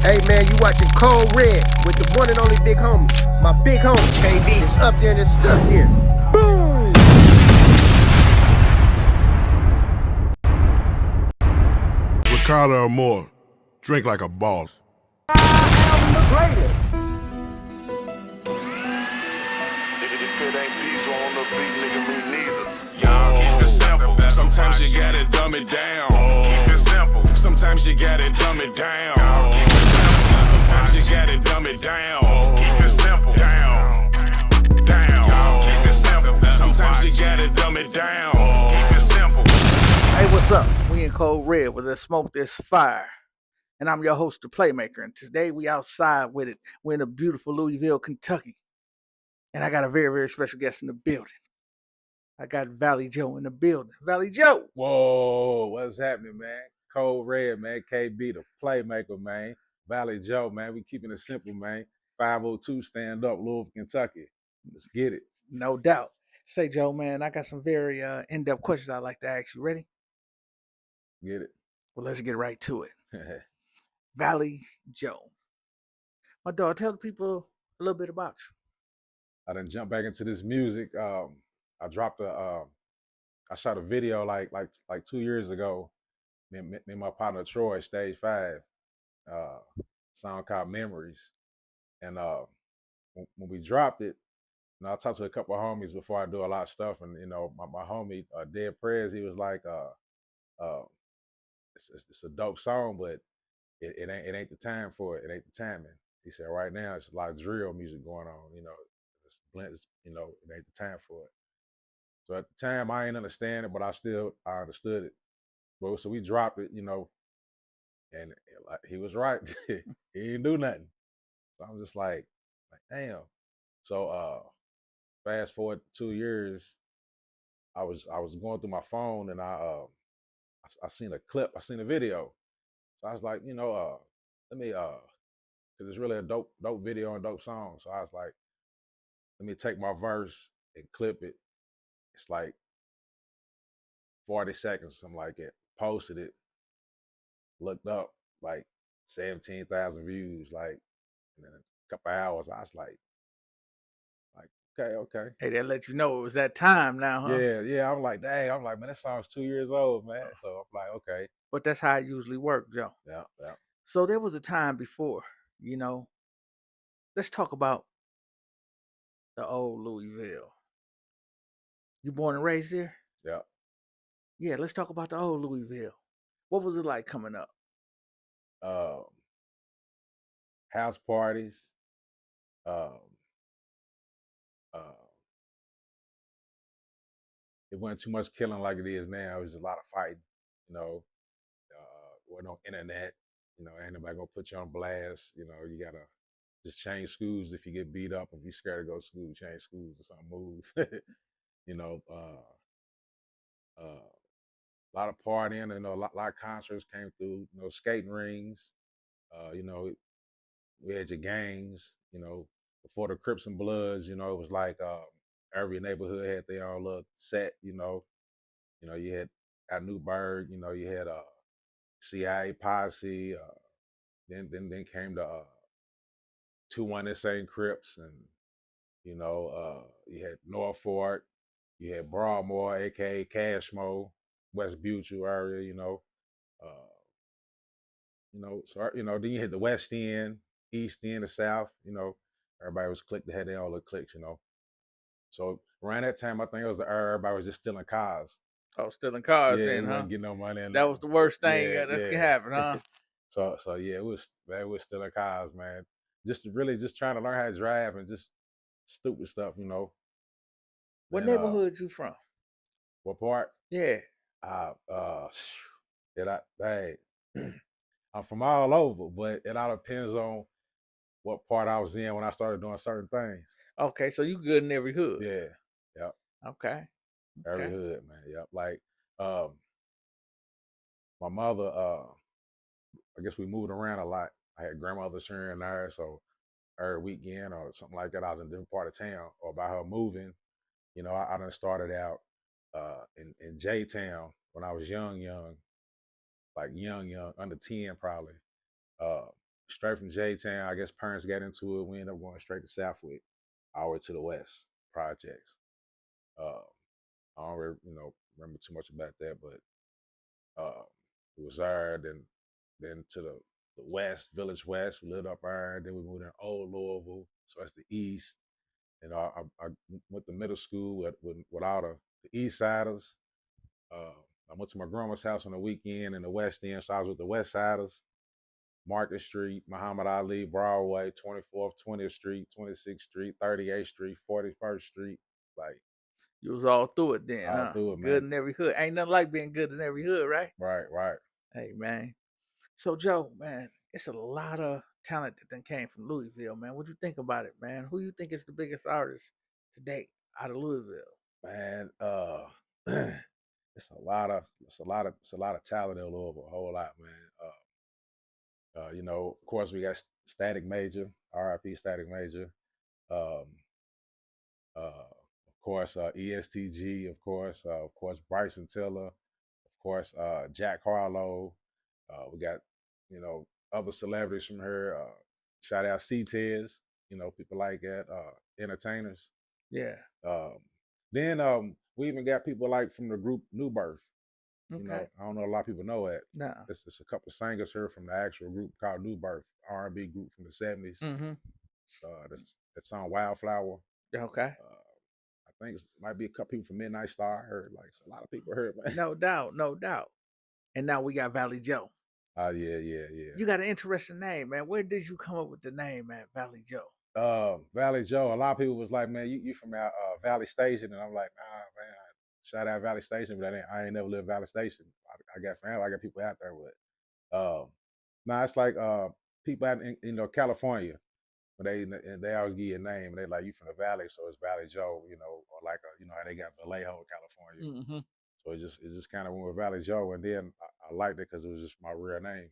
Hey man, you watching Cold Red with the one and only big homie. My big homie, KD. It's up there and it's stuck there. Boom! Ricardo or more, drink like a boss. I am the greatest. If it ain't diesel on the beat, nigga, me neither. Y'all keep it simple. Sometimes you gotta dumb it down. Keep it simple. Sometimes you gotta dumb it down. Keep it simple. Sometimes you gotta dumb it down. Keep it simple. Down. Down. Keep it simple. Sometimes you gotta dumb it down. Keep it simple. Hey, what's up? We in Cold Red where there's smoke, there's fire. And I'm your host, the Playmaker. And today we outside with it. We're in a beautiful Louisville, Kentucky. And I got a very, very special guest in the building. I got ValleyJoe in the building. ValleyJoe. Whoa, what's happening, man? Cold Red, man. KB, the Playmaker, man. ValleyJoe, man. We keeping it simple, man. 502 stand up, Louisville, Kentucky. Let's get it. No doubt. Say, Joe, man, I got some very in-depth questions I'd like to ask you. Ready? Get it. Well, let's get right to it. ValleyJoe. My dog, tell the people a little bit about you. I done jumped back into this music. I dropped I shot a video like 2 years ago. Me and my partner Troy, Stage 5, song called Memories. And when we dropped it, I talked to a couple of homies before I do a lot of stuff. And, my homie, Dead Prez, he was like, it's a dope song, but it ain't the time for it. It ain't the timing. He said, right now, it's a lot of drill music going on, it's blends, it ain't the time for it. So at the time, I ain't understand it, but I understood it. Well, so we dropped it, and he was right. He didn't do nothing. So I'm just like, damn. So fast forward 2 years, I was going through my phone and I seen a clip, I seen a video. So I was like, let me because it's really a dope video and dope song. So I was like, let me take my verse and clip it. It's like 40 seconds, something like that. Posted it, looked up, like 17,000 views, like in a couple hours. I was like, okay. Hey, that let you know it was that time now, huh? Yeah. I'm like, dang. Man, that song's 2 years old, man. So I'm like, okay. But that's how it usually works, Joe. Yeah. So there was a time before, let's talk about the old Louisville. You born and raised here? Yeah. Yeah, let's talk about the old Louisville. What was it like coming up? House parties. It wasn't too much killing like it is now. It was just a lot of fighting, wasn't no internet, ain't nobody gonna put you on blast. You gotta just change schools if you get beat up. If you're scared to go to school, change schools or something, move. A lot of partying, a lot of concerts came through, skating rings, we had your gangs, before the Crips and Bloods, it was like every neighborhood had their own little set, you had at Newburgh, you had CIA Posse, then came the 2-1 Insane Crips, and you had Norfolk, you had Broadmoor, aka Cashmo, West Butcher area, so then you hit the West End, East End, the South, everybody was clicked, they had their own little cliques, So around that time, I think it was everybody was just stealing cars. Oh, stealing cars yeah, then, huh? Getting no money. That was the worst thing that can happen, huh? So yeah, it was stealing cars, man. Just trying to learn how to drive and just stupid stuff, What And, neighborhood you from? What part? Yeah. I'm from all over, but it all depends on what part I was in when I started doing certain things. Okay, so you good in every hood. Yeah. Yep. Okay. Every hood, man. Yep. Like my mother, I guess we moved around a lot. I had grandmothers here and there, so every weekend or something like that, I was in a different part of town. Or by her moving, I done started out in J-Town when I was young, like young, under 10 probably. straight from J-Town. I guess parents got into it. We ended up going straight to Southwick, all the way to the West projects. Uh, I don't really, remember too much about that, but it was there. Then to the West, Village West. We lived up there. Then we moved in Old Louisville, so that's the East. And I went to middle school with all the East Siders. I went to my grandma's house on the weekend in the West End, so I was with the West Siders. Market Street, Muhammad Ali, Broadway, 24th, 20th Street, 26th Street, 38th Street, 41st Street. Like, You was all through it then, all huh? through it, man. Good in every hood. Ain't nothing like being good in every hood, right? Right. Hey, man. So, Joe, man, it's a lot of talent that then came from Louisville, man. What you think about it, man? Who you think is the biggest artist today out of Louisville? Man, it's a lot of talent in Louisville, a whole lot, man. Of course we got Static Major, R.I.P. Static Major. Of course, ESTG, of course, Bryson Tiller, of course, Jack Harlow. We got, other celebrities from here. Shout out C-Tez, people like that, entertainers. Yeah. Then we even got people like from the group New Birth. Okay. I don't know a lot of people know that. No. It's a couple of singers here from the actual group called New Birth, R&B group from the 70s. Mm-hmm. That song Wildflower. Okay. I think it might be a couple people from Midnight Star. I heard a lot of people heard, man. No doubt. And now we got ValleyJoe. Oh yeah. You got an interesting name, man. Where did you come up with the name, man, ValleyJoe? ValleyJoe. A lot of people was like, man, you from out Valley Station, and I'm like, nah, man. Shout out Valley Station, but I ain't never lived Valley Station. I got family, I got people out there with. Nah, it's like people out in California, but they always give you a name. They like, you from the Valley, so it's ValleyJoe, or like how they got Vallejo, California. Mm-hmm. So it just kind of went with ValleyJoe, and then I liked it because it was just my real name.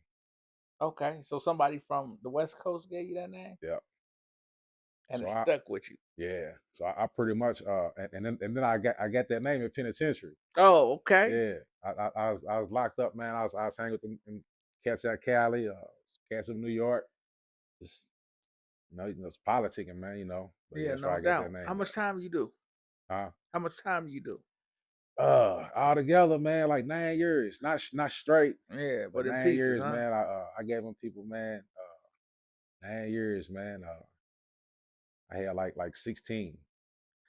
Okay, so somebody from the West Coast gave you that name? Yeah. And So it stuck with you. Yeah. So I pretty much and then I got that name in penitentiary. Oh, okay. Yeah. I was locked up, man. I was hanging with them cats out Cali, cats in New York. Just it's politicking, man. But Yeah, that's no why I got doubt. that name. How much time you do? Huh? How much time you do? All together, man, like 9 years. Not straight. Yeah, but in 9 pieces, years, huh? man. I gave them people, man. 9 years, man. I had like 16.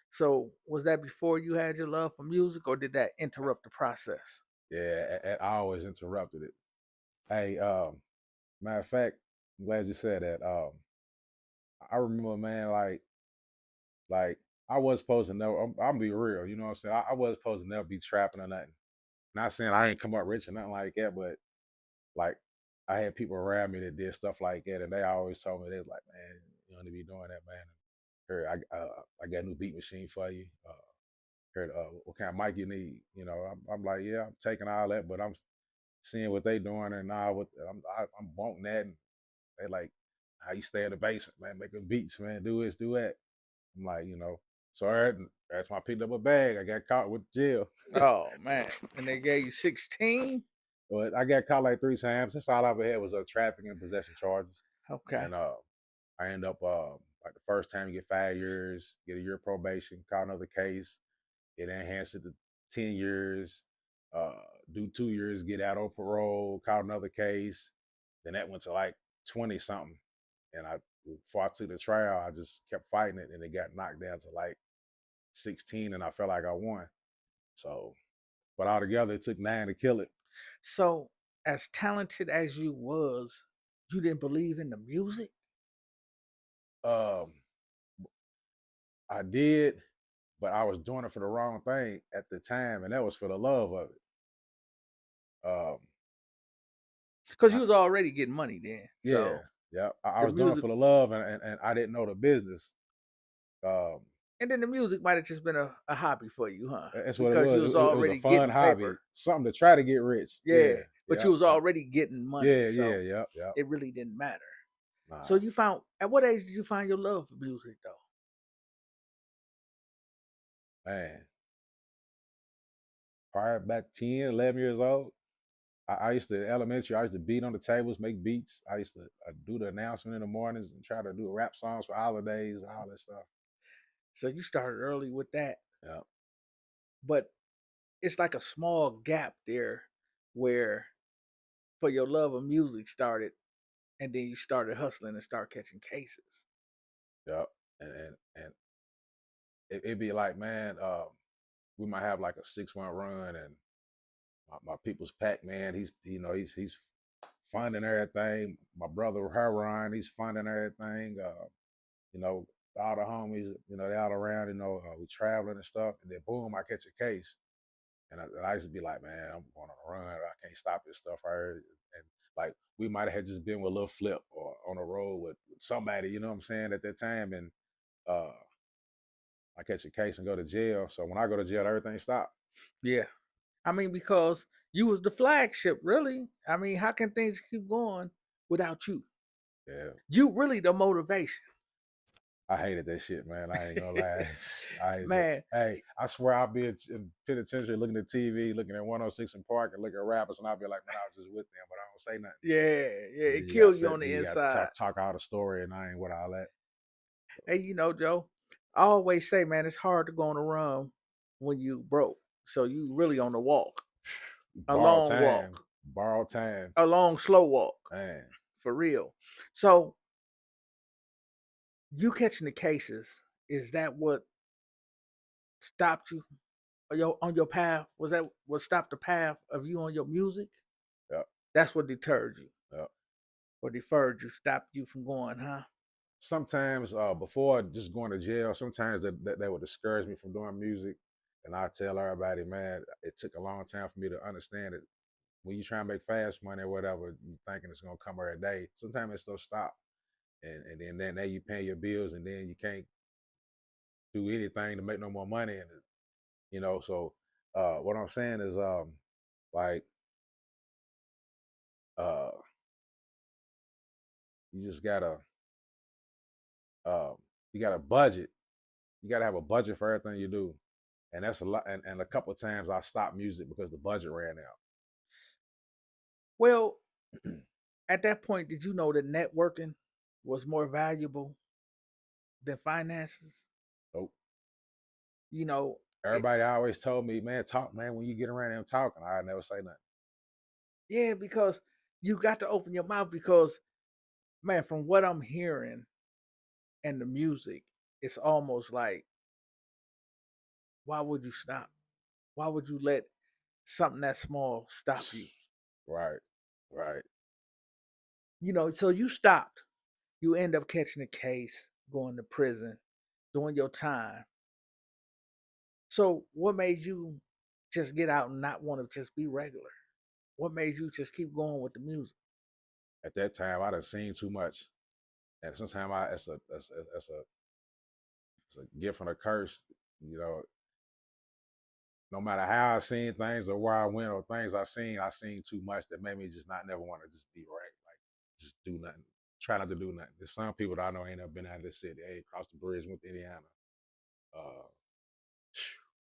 So was that before you had your love for music, or did that interrupt the process? Yeah, I always interrupted it. Hey, matter of fact, I'm glad you said that. I remember, man, like I was supposed to never. I'm gonna be real, you know what I'm saying? I was supposed to never be trapping or nothing. Not saying I ain't come up rich or nothing like that, but like I had people around me that did stuff like that, and they always told me, they was like, man, you don't need to be doing that, man. Here, I got a new beat machine for you. Here, what kind of mic you need? I'm like, yeah, I'm taking all that, but I'm seeing what they doing, and now I'm wanting that, and they like, how you stay in the basement, man, making beats, man, do this, do that. I'm like, so that's why I picked up a bag. I got caught with jail. Oh man. And they gave you 16? But I got caught like 3 times. That's all I ever had was trafficking and possession charges. Okay. And I end up like the first time you get 5 years, get a year probation, caught another case, get enhanced it to 10 years, do 2 years, get out on parole, caught another case. Then that went to like 20 something. And before I took the trial, I just kept fighting it, and it got knocked down to like 16, and I felt like I won. So, but altogether, it took 9 to kill it. So as talented as you was, you didn't believe in the music? I did, but I was doing it for the wrong thing at the time, and that was for the love of it. Because you was already getting money then. Yeah, So yeah. I was doing it for the love, and I didn't know the business. and then the music might have just been a hobby for you, huh? That's what Because it was. you was It already was a fun getting hobby, paper. something to try to get rich. Yeah. But yeah, you was already getting money. Yeah, so yeah. It really didn't matter. Nah. So at what age did you find your love for music though? Man, probably about 10, 11 years old. I used to elementary. I used to beat on the tables, make beats. I used to do the announcement in the mornings and try to do rap songs for holidays, all that stuff. So you started early with that, Yeah, but it's like a small gap there where for your love of music started, and then you started hustling and start catching cases. yeah, and it'd be like, man, we might have like a 6 month run, and my people's pack, man. He's funding everything. My brother Heron, he's funding everything. You know, all the homies, they all around. We traveling and stuff, and then boom, I catch a case, and I used to be like, man, I'm going on a run. I can't stop this stuff right here. And like we might have just been with a little flip or on the road with somebody, you know what I'm saying, at that time, and uh, I catch a case and go to jail. So when I go to jail, everything stopped. Yeah. I mean, because you was the flagship, really. I mean, how can things keep going without you? Yeah. You really the motivation. I hated that shit, man. I ain't gonna lie. I hated Man. it. Hey, I swear I'll be in penitentiary looking at TV, looking at 106 in Park and looking at rappers, and I'll be like, man, I was just with them, but I don't say nothing. Yeah, it You kills gotta you on the you gotta inside. talk out a story, and I ain't with all that. Hey, Joe, I always say, man, it's hard to go on a run when you broke. So you really on the walk. A long walk. Borrowed time. A long, slow walk. Man. For real. So you catching the cases, is that what stopped you on your path? Was that what stopped the path of you on your music? Yep. That's what deterred you. Yep. Or deferred you, stopped you from going, huh? Sometimes before just going to jail, sometimes that would discourage me from doing music. And I tell everybody, man, it took a long time for me to understand it. When you try and make fast money or whatever, you thinking it's gonna come every day. Sometimes it still stop. And then now you paying your bills, and then you can't do anything to make no more money. And so what I'm saying is like you just gotta you gotta budget. You gotta have a budget for everything you do. And that's a lot. And a couple of times I stopped music because the budget ran out. Well, at that point, did you know that networking was more valuable than finances? Nope. Everybody always told me, man, talk, man, when you get around them talking. I never say nothing. Yeah, because you got to open your mouth because, man, from what I'm hearing and the music, it's almost like, why would you stop? Why would you let something that small stop you? Right. So you stopped. You end up catching a case, going to prison, doing your time. So what made you just get out and not want to just be regular? What made you just keep going with the music? At that time, I done seen too much, and sometimes it's a gift and a curse. No matter how I seen things or where I went or things I seen too much that made me just not never want to just be right, like just do nothing. Try not to do nothing. There's some people that I know ain't never been out of this city. Hey, crossed the bridge, went to Indiana.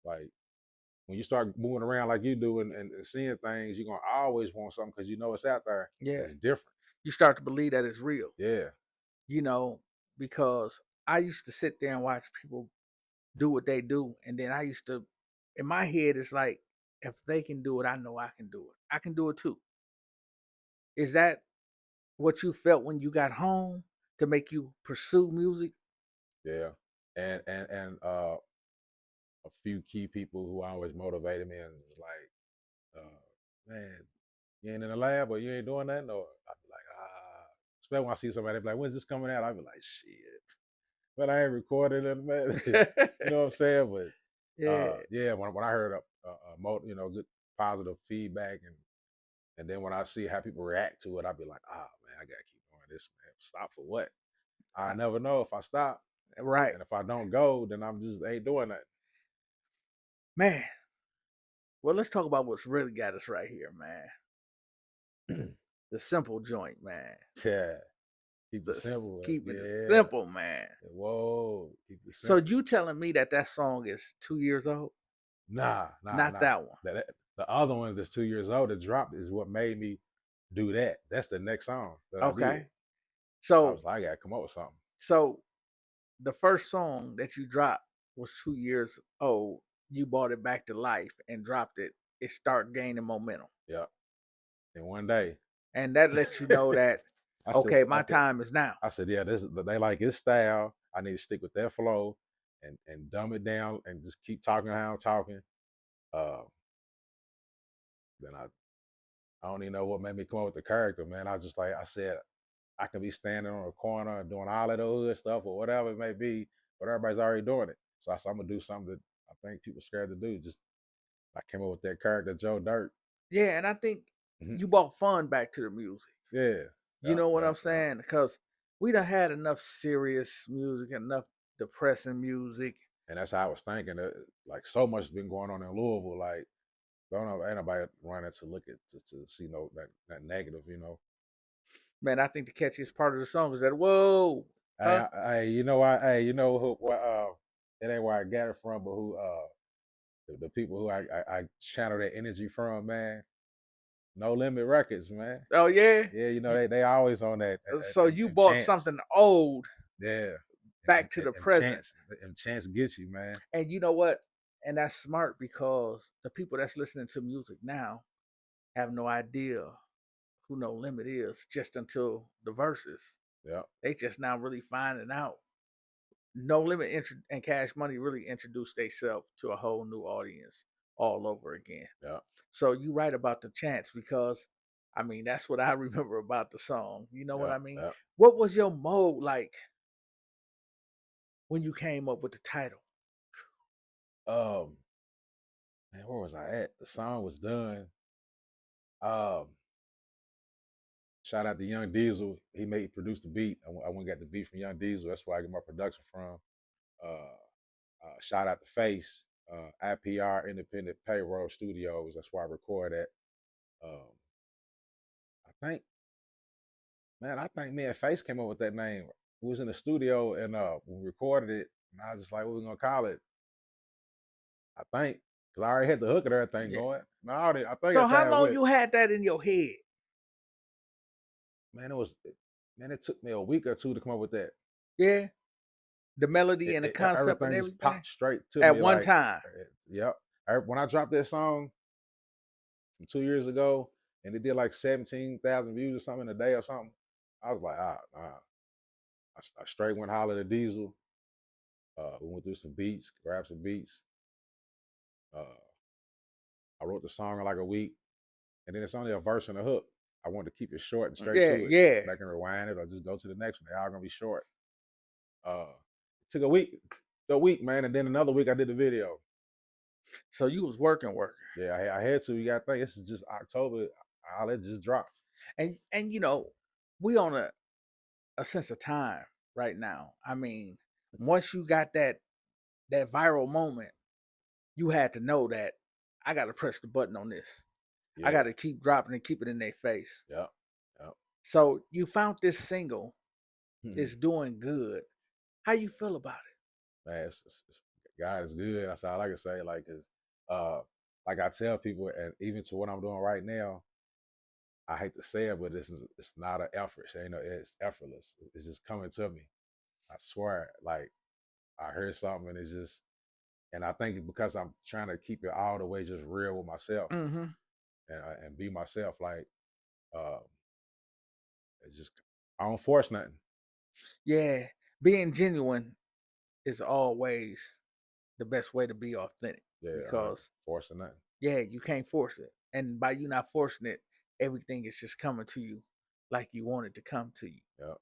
Like when you start moving around like you do and seeing things, you're gonna always want something because you know it's out there. Yeah, it's different. You start to believe that it's real. Yeah. Because I used to sit there and watch people do what they do, and then I used to, in my head, it's like, if they can do it, I know I can do it. I can do it too. Is that what you felt when you got home to make you pursue music? Yeah. And a few key people who always motivated me and was like, man, you ain't in the lab or you ain't doing nothing? Or I'd be like, especially when I see somebody be like, when's this coming out? I'd be like, shit. But I ain't recorded it, man. You know what I'm saying? But when I heard good positive feedback and then when I see how people react to it, I'd be like, man, I gotta keep doing this, man. Stop for what? I never know if I stop. Right. And if I don't go, then I'm just ain't doing that. Man. Well, let's talk about what's really got us right here, man. The simple joint, man. Yeah. Keep it simple. Keep it simple, man. Whoa. Keep it simple. So you telling me that song is 2 years old? Nah. Not that one. the other one that's 2 years old that dropped is what made me do that. That's the next song that I did. Okay. I So was like, I gotta come up with something. so the first song that you dropped was 2 years old. You brought it back to life and dropped it. It started gaining momentum. Yeah. And one day, And that lets you know that I said, okay, my "Fuck it." time is now. I said, yeah, they like his style. I need to stick with their flow and dumb it down and just keep talking how I'm talking. Then I don't even know what made me come up with the character, man. I just like I said, I can be standing on a corner and doing all of the hood stuff or whatever it may be, but everybody's already doing it. So I said, I'm gonna do something that I think people scared to do. Just I came up with that character, Joe Dirt. Yeah, and I think Mhm. you brought fun back to the music. Yeah. You know what I'm saying? Because we done had enough serious music, enough depressing music. And that's how I was thinking. Like so much has been going on in Louisville. Like don't know anybody running to look at to see that negative, you know. Man, I think the catchiest part of the song is that whoa. Hey, you know why? Hey, you know who? It ain't where I got it from, but who? The people who I channel that energy from, man. No Limit Records, man. Oh yeah. Yeah, you know they always on that. So you bought something old, yeah, back to the present, and Chance gets you, man. and you know what? And that's smart because the people that's listening to music now have no idea who No Limit is just until the verses. Yeah, They just now really finding out. No Limit and Cash Money really introduced themselves to a whole new audience all over again. yeah. So you right about the Chance because, I mean, that's what I remember about the song. You know what I mean? Yeah. What was your mode like when you came up with the title? Man, where was I at? The song was done. Shout out to Young Diesel. He produced the beat. I went and got the beat from Young Diesel. That's where I get my production from. Shout out to Face, IPR Independent Payroll Studios. That's where I record at. I think me and Face came up with that name. We was in the studio and we recorded it, and I was just like, what we gonna call it? I think because I already had the hook and everything going. No, I think. So how long you had that in your head? Man, it took me a week or two to come up with that. Yeah, the melody and the concept and everything just popped straight to at me one like, time. Yep. When I dropped that song from 2 years ago, and it did like 17,000 views or something in a day or something, I was like, I straight went holler at Diesel. We went through some beats, grabbed some beats. I wrote the song in like a week, and then it's only a verse and a hook. I wanted to keep it short and straight to it. Yeah. I can rewind it or just go to the next one. They're all gonna be short. It took a week, man, and then another week I did the video. So you was working. Yeah, I had to. You gotta think this is just October. All that just dropped. And you know, we on a sense of time right now. I mean, once you got that viral moment, you had to know that I got to press the button on this. Yeah. I got to keep dropping and keep it in their face. Yep. So you found this single. It's doing good. How you feel about it? Man, God is good. That's all I can say. Like, like I tell people, and even to what I'm doing right now, I hate to say it, but it's not an effort. You know, it's effortless. It's just coming to me. I swear. Like, I heard something, and it's just, and I think because I'm trying to keep it all the way just real with myself, and be myself. Like, it's just I don't force nothing. Yeah, being genuine is always the best way to be authentic. Yeah, because forcing nothing. Yeah, you can't force it, and by you not forcing it, everything is just coming to you like you want it to come to you. Yeah.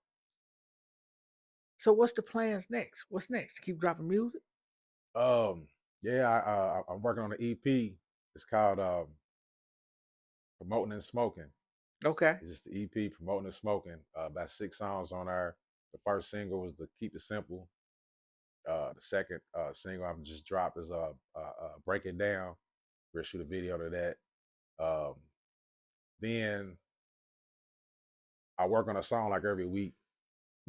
So what's the plans next? What's next? Keep dropping music? Yeah, I'm working on an EP. It's called Promoting and Smoking. Okay. It's just the EP, Promoting and Smoking. About 6 songs on there. The first single was the Keep It Simple. The second single I just dropped is Break It Down. We'll shoot a video to that. Then I work on a song like every week.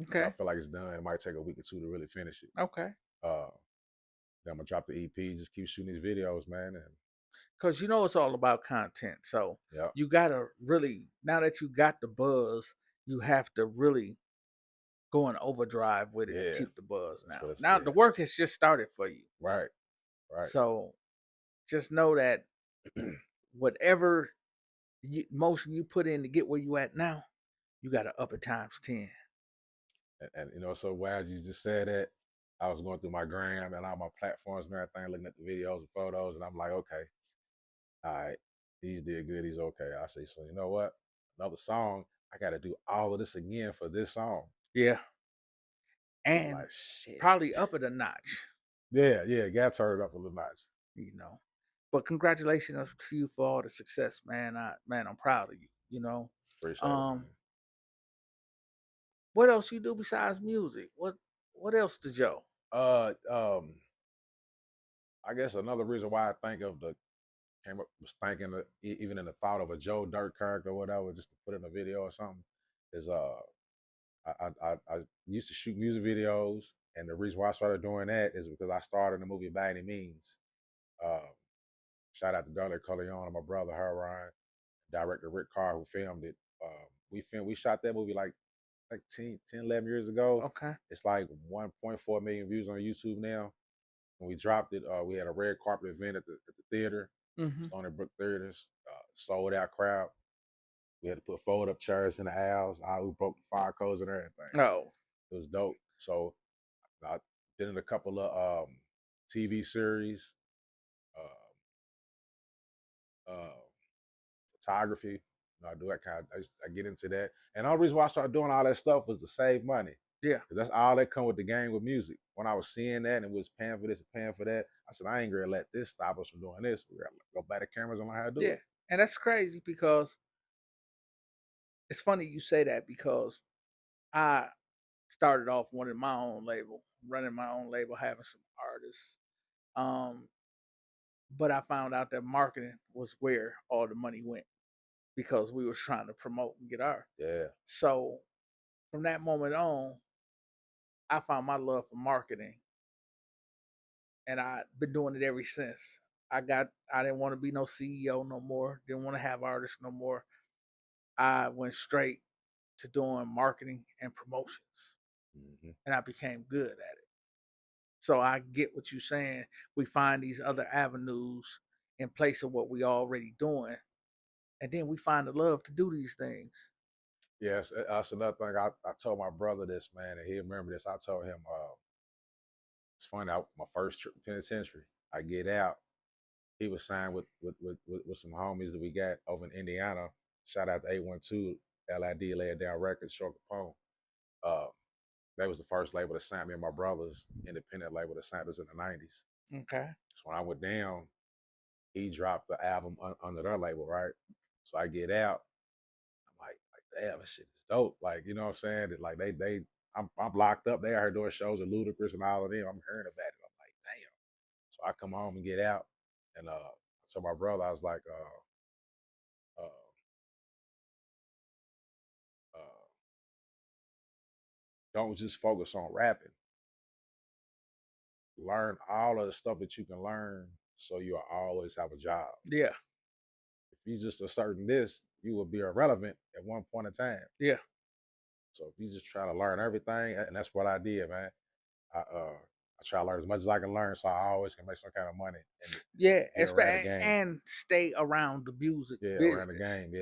Okay. So I feel like it's done. It might take a week or two to really finish it. Okay. Then I'm gonna drop the EP. Just keep shooting these videos, man, and Because you know it's all about content. So Yep. you gotta really, now that you got the buzz, you have to really go in overdrive with it to Yeah. keep the buzz. That's Now, what it's now the work has just started for you. Right. Right. So just know that whatever motion you put in to get where you at now, you got to up it times 10. And you know, so while you just said that, I was going through my gram and all my platforms and everything, looking at the videos and photos, and I'm like, okay, all right, these did good, these okay. I say, so you know what? Another song, I got to do all of this again for this song. Yeah. I'm And like, shit. probably up it a notch. Yeah, got to turn it up a little notch. You know. But congratulations to you for all the success, man. I'm proud of you, you know. Appreciate it, man. What else you do besides music? What else did Joe? I guess another reason why I think of was thinking even in the thought of a Joe Dirt character or whatever, just to put in a video or something, is I used to shoot music videos, and the reason why I started doing that is because I started in the movie By Any Means. Shout out to Dolly Corleone and my brother Ryan, director Rick Carr who filmed it. We shot that movie like 10, 11 years ago. Okay. It's like 1.4 million views on YouTube now. When we dropped it, we had a red carpet event at the theater, Stony Brook Theaters, sold out crowd. We had to put fold up chairs in the aisles. We broke the fire codes and everything. Oh, it was dope. So I've been in a couple of TV series, photography. I do that kind of. I get into that, and all the reason why I started doing all that stuff was to save money. yeah. Because that's all that come with the game with music. When I was seeing that and was paying for this and paying for that, I said, I ain't gonna let this stop us from doing this. We gotta go buy the cameras and learn how to do it. And that's crazy because it's funny you say that because I started off running my own label, having some artists. But I found out that marketing was where all the money went because we were trying to promote and get our. Yeah. So from that moment on, I found my love for marketing, and I've been doing it ever since. I didn't want to be no CEO no more. Didn't want to have artists no more. I went straight to doing marketing and promotions, and I became good at it. So I get what you're saying. We find these other avenues in place of what we already doing, and then we find the love to do these things. Yes, that's another thing. I told my brother this, man, and he remember this. I told him, it's funny. My first trip to penitentiary, I get out. He was signed with some homies that we got over in Indiana. Shout out to 812 LID, Lay It Down Records, Short Capone. That was the first label that signed me and my brother's independent label that signed us in the 90s. Okay. So when I went down, he dropped the album under their label, right? So I get out, I'm like damn, this shit is dope. Like, you know what I'm saying? That like I'm locked up. They out here doing shows with Ludacris and all of them. I'm hearing about it. I'm like, damn. So I come home and get out, and so my brother, I was like, don't just focus on rapping. Learn all of the stuff that you can learn, so you'll always have a job. Yeah. If you just asserting this, you will be irrelevant at one point in time. Yeah. So if you just try to learn everything, and that's what I did, man. I try to learn as much as I can learn, so I always can make some kind of money. And stay around the music business. Around the game,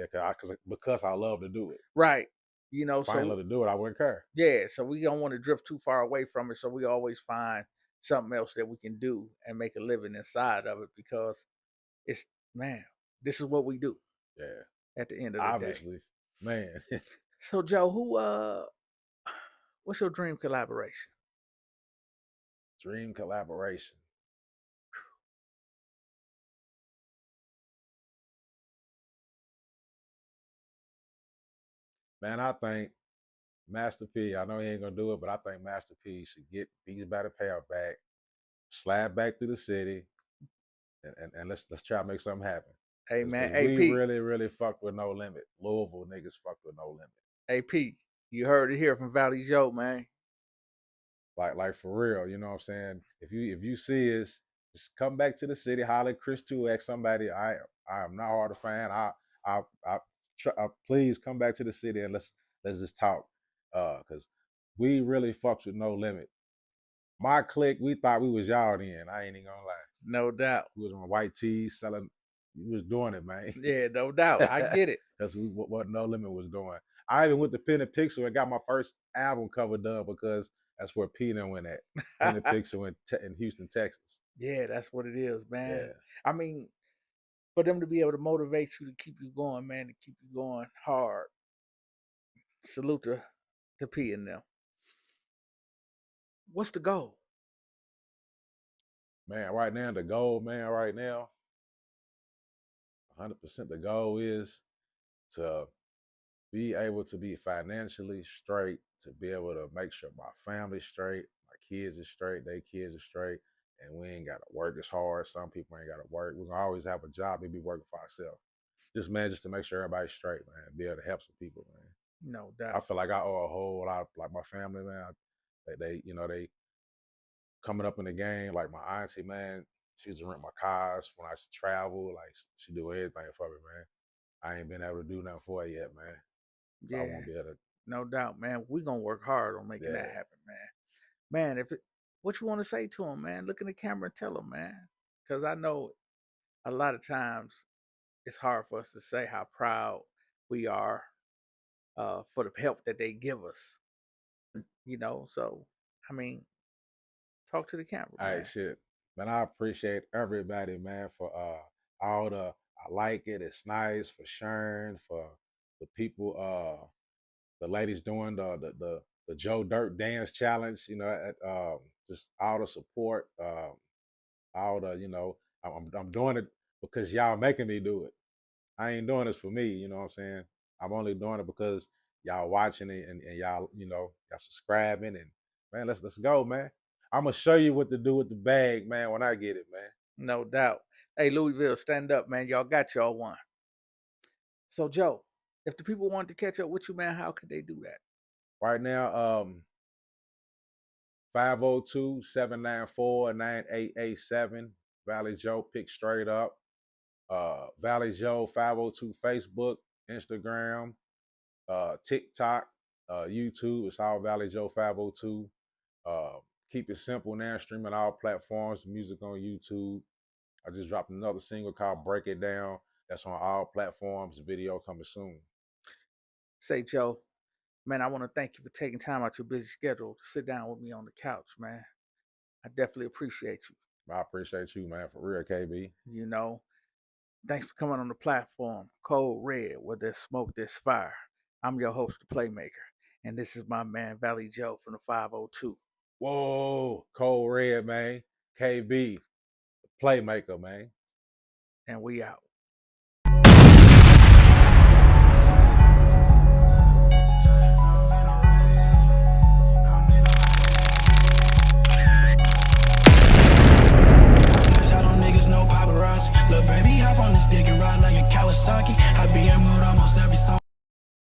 because I love to do it. Right. You know, if I didn't love to do it, I wouldn't care. Yeah, so we don't want to drift too far away from it. So we always find something else that we can do and make a living inside of it because it's, man, this is what we do. Yeah. At the end of the Obviously, man. So Joe, what's your dream collaboration? Dream collaboration. Man, I think Master P, I know he ain't gonna do it, but I think Master P should get Beats by the Pound back, slide back through the city, and let's try to make something happen. Hey man, we really, really fucked with No Limit. Louisville niggas fucked with No Limit. AP, you heard it here from ValleyJoe, man. Like for real, you know what I'm saying? If you see us, just come back to the city, holler at Chris 2X, somebody. I am not hard to find. Please come back to the city and let's just talk. Cause we really fucks with No Limit. My clique, we thought we was y'all then. I ain't even gonna lie. No doubt. We was on white tees selling. We was doing it, man. Yeah, no doubt. I get it. That's what No Limit was doing. I even went to Pen and Pixel and got my first album cover done because that's where Peter went at. Pen and Pixel in Houston, Texas. Yeah, that's what it is, man. Yeah. I mean, for them to be able to motivate you to keep you going, man, to keep you going hard. Salute to P and them. What's the goal? Man, right now, the goal, man, right now, 100% the goal is to be able to be financially straight, to be able to make sure my family's straight, my kids are straight, their kids are straight, and we ain't got to work as hard. Some people ain't got to work. We're going to always have a job and be working for ourselves. Just to make sure everybody's straight, man, be able to help some people, man. No doubt. I feel like I owe a whole lot, like my family, man. They coming up in the game, like my auntie, man, she used to rent my cars when I used to travel. Like, she do everything for me, man. I ain't been able to do nothing for her yet, man. So Yeah, I won't be able to. no doubt, man. We're going to work hard on making that happen, man. Man, what you want to say to them, man? Look in the camera and tell them, man. Because I know a lot of times it's hard for us to say how proud we are for the help that they give us. So, I mean, talk to the camera, All man. right, shit. Man, I appreciate everybody, man, for all the I like it, it's nice, for sharing, for the people, the ladies doing the Joe Dirt dance challenge, just all the support, all the, I'm doing it because y'all making me do it. I ain't doing this for me, you know what I'm saying? I'm only doing it because y'all watching it and y'all, y'all subscribing, and man, let's go, man. I'm gonna show you what to do with the bag, man, when I get it, man. No doubt. Hey, Louisville, stand up, man. Y'all got y'all one. So, Joe, if the people want to catch up with you, man, how could they do that? Right now, 502-794-9887. ValleyJoe, pick straight up. ValleyJoe 502 Facebook, Instagram, TikTok, YouTube. It's all ValleyJoe 502. Keep it simple now, streaming all platforms, music on YouTube. I just dropped another single called Break It Down. That's on all platforms. Video coming soon. Say, Joe, man, I want to thank you for taking time out your busy schedule to sit down with me on the couch, man. I definitely appreciate you. I appreciate you, man, for real, KB. Thanks for coming on the platform, Cold Red, where there's smoke, there's fire. I'm your host, the Playmaker, and this is my man, ValleyJoe from the 502. Whoa, Cold Red, man. KB, the Playmaker, man. And we out.